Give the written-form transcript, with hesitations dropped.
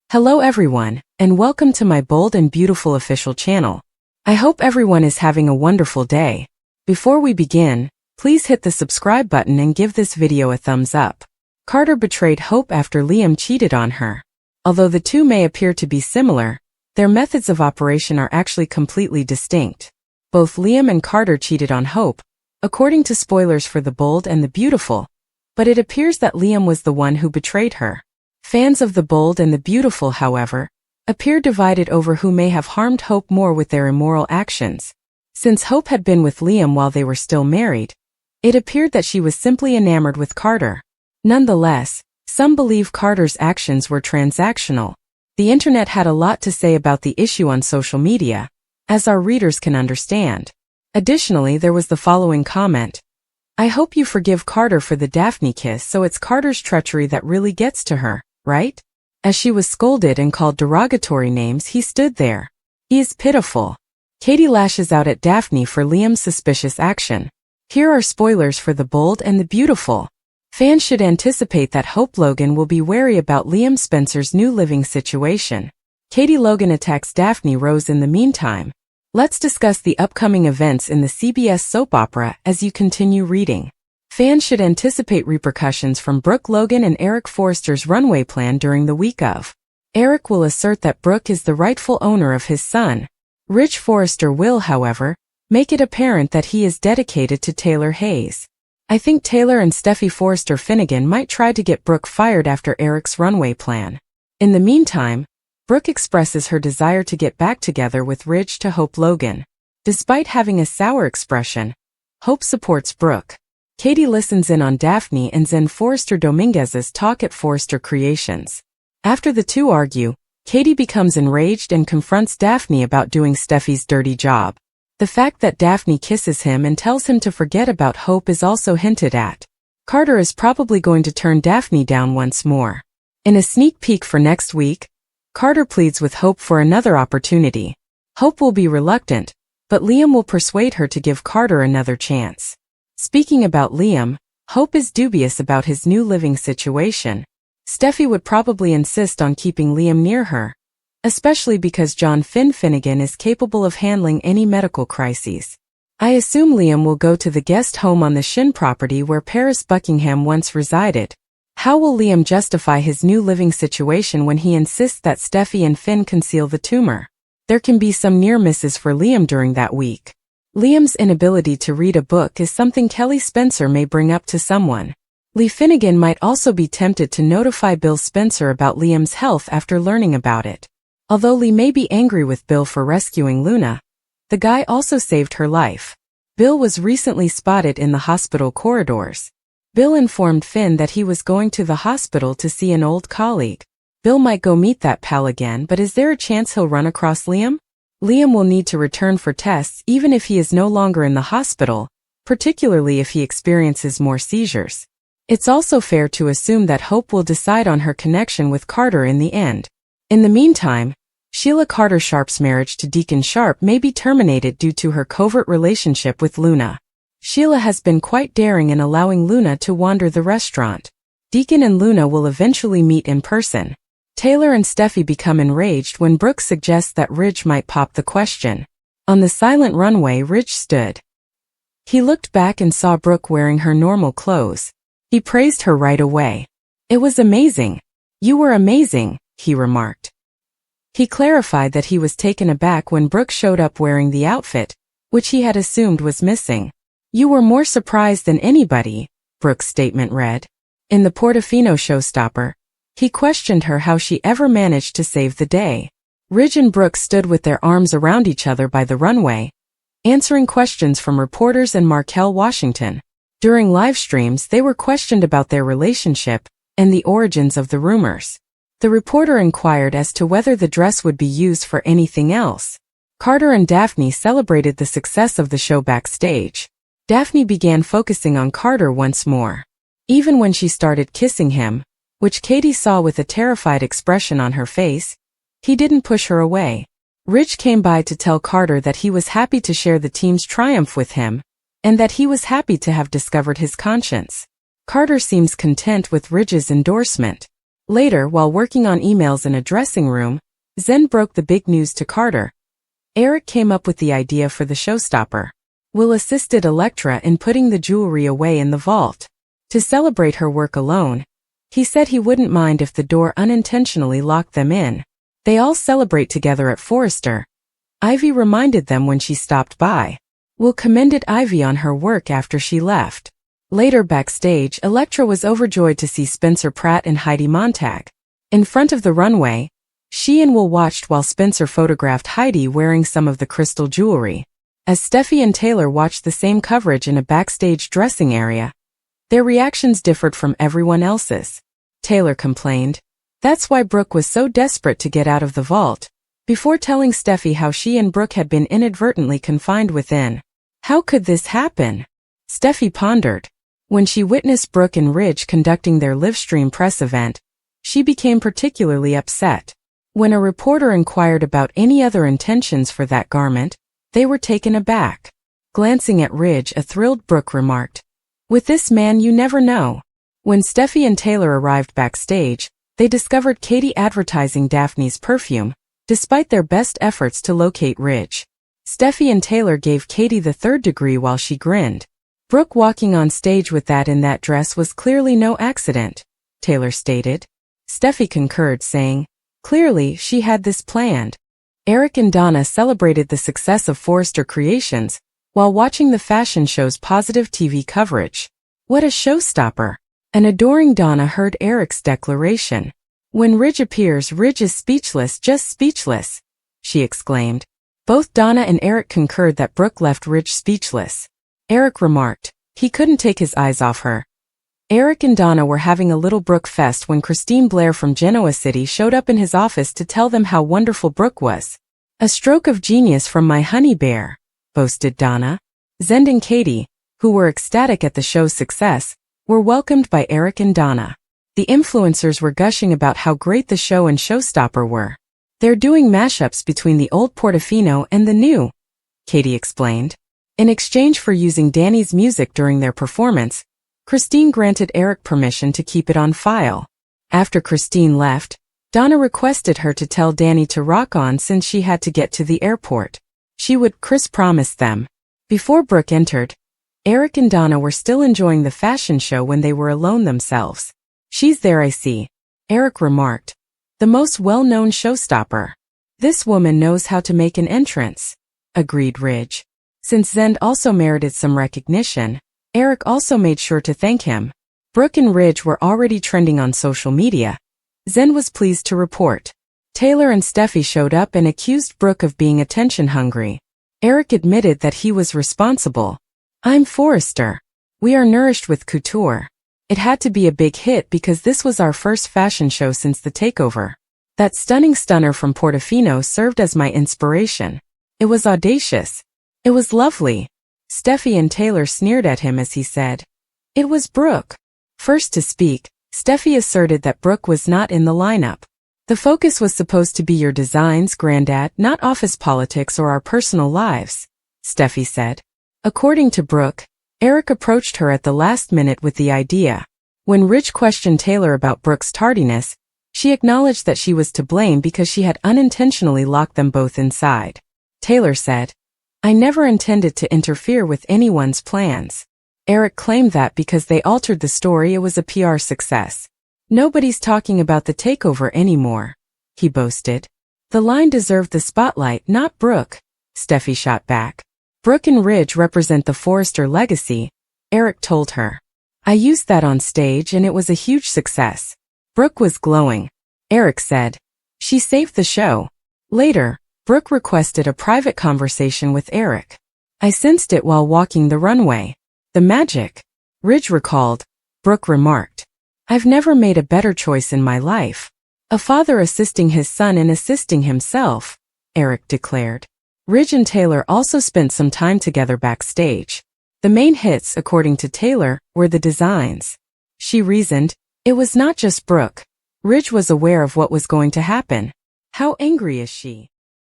Hello everyone, and welcome to my bold and beautiful official channel. I hope everyone is having a wonderful day. Before we begin, please hit the subscribe button and give this video a thumbs up. Carter betrayed Hope after Liam cheated on her. Although the two may appear to be similar, their methods of operation are actually completely distinct. Both Liam and Carter cheated on Hope, according to spoilers for The Bold and the Beautiful, but it appears that Liam was the one who betrayed her. Fans of The Bold and the Beautiful, however, appear divided over who may have harmed Hope more with their immoral actions. Since Hope had been with Liam while they were still married, it appeared that she was simply enamored with Carter. Nonetheless, some believe Carter's actions were transactional. The internet had a lot to say about the issue on social media, as our readers can understand. Additionally, there was the following comment: "I hope you forgive Carter for the Daphne kiss, so it's Carter's treachery that really gets to her, right?" As she was scolded and called derogatory names, he stood there. He is pitiful. Katie lashes out at Daphne for Liam's suspicious action. Here are spoilers for The Bold and the Beautiful. Fans should anticipate that Hope Logan will be wary about Liam Spencer's new living situation. Katie Logan attacks Daphne Rose in the meantime. Let's discuss the upcoming events in the CBS soap opera as you continue reading. Fans should anticipate repercussions from Brooke Logan and Eric Forrester's runway plan during the week of. Eric will assert that Brooke is the rightful owner of his son. Rich Forrester will, however, make it apparent that he is dedicated to Taylor Hayes. I think Taylor and Steffi Forrester Finnegan might try to get Brooke fired after Eric's runway plan. In the meantime, Brooke expresses her desire to get back together with Ridge to Hope Logan. Despite having a sour expression, Hope supports Brooke. Katie listens in on Daphne and Zen Forrester Dominguez's talk at Forrester Creations. After the two argue, Katie becomes enraged and confronts Daphne about doing Steffi's dirty job. The fact that Daphne kisses him and tells him to forget about Hope is also hinted at. Carter is probably going to turn Daphne down once more. In a sneak peek for next week, Carter pleads with Hope for another opportunity. Hope will be reluctant, but Liam will persuade her to give Carter another chance. Speaking about Liam, Hope is dubious about his new living situation. Steffi would probably insist on keeping Liam near her, especially because John Finnegan is capable of handling any medical crises. I assume Liam will go to the guest home on the Shin property where Paris Buckingham once resided. How will Liam justify his new living situation when he insists that Steffi and Finn conceal the tumor? There can be some near misses for Liam during that week. Liam's inability to read a book is something Kelly Spencer may bring up to someone. Lee Finnegan might also be tempted to notify Bill Spencer about Liam's health after learning about it. Although Lee may be angry with Bill for rescuing Luna, the guy also saved her life. Bill was recently spotted in the hospital corridors. Bill informed Finn that he was going to the hospital to see an old colleague. Bill might go meet that pal again, but is there a chance he'll run across Liam? Liam will need to return for tests even if he is no longer in the hospital, particularly if he experiences more seizures. It's also fair to assume that Hope will decide on her connection with Carter in the end. In the meantime, Sheila Carter Sharp's marriage to Deacon Sharp may be terminated due to her covert relationship with Luna. Sheila has been quite daring in allowing Luna to wander the restaurant. Deacon and Luna will eventually meet in person. Taylor and Steffi become enraged when Brooke suggests that Ridge might pop the question. On the silent runway, Ridge stood. He looked back and saw Brooke wearing her normal clothes. He praised her right away. "It was amazing. You were amazing," he remarked. He clarified that he was taken aback when Brooke showed up wearing the outfit, which he had assumed was missing. "You were more surprised than anybody," Brooke's statement read. In the Portofino showstopper, he questioned her how she ever managed to save the day. Ridge and Brooke stood with their arms around each other by the runway, answering questions from reporters and Markel Washington. During live streams, they were questioned about their relationship and the origins of the rumors. The reporter inquired as to whether the dress would be used for anything else. Carter and Daphne celebrated the success of the show backstage. Daphne began focusing on Carter once more. Even when she started kissing him, which Katie saw with a terrified expression on her face, he didn't push her away. Ridge came by to tell Carter that he was happy to share the team's triumph with him, and that he was happy to have discovered his conscience. Carter seems content with Ridge's endorsement. Later, while working on emails in a dressing room, Zen broke the big news to Carter. Eric came up with the idea for the showstopper. Will assisted Elektra in putting the jewelry away in the vault. To celebrate her work alone, he said he wouldn't mind if the door unintentionally locked them in. They all celebrate together at Forrester. Ivy reminded them when she stopped by. Will commended Ivy on her work after she left. Later backstage, Elektra was overjoyed to see Spencer Pratt and Heidi Montag. In front of the runway, she and Will watched while Spencer photographed Heidi wearing some of the crystal jewelry. As Steffi and Taylor watched the same coverage in a backstage dressing area, their reactions differed from everyone else's. Taylor complained, "That's why Brooke was so desperate to get out of the vault," before telling Steffi how she and Brooke had been inadvertently confined within. How could this happen? Steffi pondered. When she witnessed Brooke and Ridge conducting their livestream press event, she became particularly upset. When a reporter inquired about any other intentions for that garment, they were taken aback. Glancing at Ridge, a thrilled Brooke remarked, "With this man you never know." When Steffi and Taylor arrived backstage, they discovered Katie advertising Daphne's perfume, despite their best efforts to locate Ridge. Steffi and Taylor gave Katie the third degree while she grinned. Brooke walking on stage with that in that dress was clearly no accident, Taylor stated. Steffi concurred, saying, "Clearly she had this planned." Eric and Donna celebrated the success of Forrester Creations while watching the fashion show's positive TV coverage. "What a showstopper." An adoring Donna heard Eric's declaration. "When Ridge appears, Ridge is speechless, just speechless," she exclaimed. Both Donna and Eric concurred that Brooke left Ridge speechless. Eric remarked, he couldn't take his eyes off her. Eric and Donna were having a little Brooke fest when Christine Blair from Genoa City showed up in his office to tell them how wonderful Brooke was. "A stroke of genius from my honey bear," boasted Donna. Zen and Katie, who were ecstatic at the show's success, were welcomed by Eric and Donna. The influencers were gushing about how great the show and showstopper were. "They're doing mashups between the old Portofino and the new," Katie explained. In exchange for using Danny's music during their performance, Christine granted Eric permission to keep it on file. After Christine left, Donna requested her to tell Danny to rock on since she had to get to the airport. She would. Chris promised them. Before Brooke entered, Eric and Donna were still enjoying the fashion show when they were alone themselves. "She's there, I see," Eric remarked. "The most well-known showstopper. This woman knows how to make an entrance," agreed Ridge. Since Zend also merited some recognition, Eric also made sure to thank him. Brooke and Ridge were already trending on social media. Zen was pleased to report. Taylor and Steffi showed up and accused Brooke of being attention-hungry. Eric admitted that he was responsible. "I'm Forrester. We are nourished with couture. It had to be a big hit because this was our first fashion show since the takeover. That stunning stunner from Portofino served as my inspiration. It was audacious. It was lovely." Steffi and Taylor sneered at him as he said, "It was Brooke." First to speak, Steffi asserted that Brooke was not in the lineup. "The focus was supposed to be your designs, Grandad, not office politics or our personal lives," Steffi said. According to Brooke, Eric approached her at the last minute with the idea. When Ridge questioned Taylor about Brooke's tardiness, she acknowledged that she was to blame because she had unintentionally locked them both inside. Taylor said, "I never intended to interfere with anyone's plans." Eric claimed that because they altered the story, it was a PR success. "Nobody's talking about the takeover anymore," he boasted. "The line deserved the spotlight, not Brooke," Steffi shot back. "Brooke and Ridge represent the Forrester legacy," Eric told her. "I used that on stage and it was a huge success." Brooke was glowing. Eric said, "She saved the show." Later, Brooke requested a private conversation with Eric. "I sensed it while walking the runway. The magic." Ridge recalled. Brooke remarked, "I've never made a better choice in my life. A father assisting his son in assisting himself," Eric declared. Ridge and Taylor also spent some time together backstage. The main hits, according to Taylor, were the designs. She reasoned, it was not just Brooke. Ridge was aware of what was going to happen. How angry is she?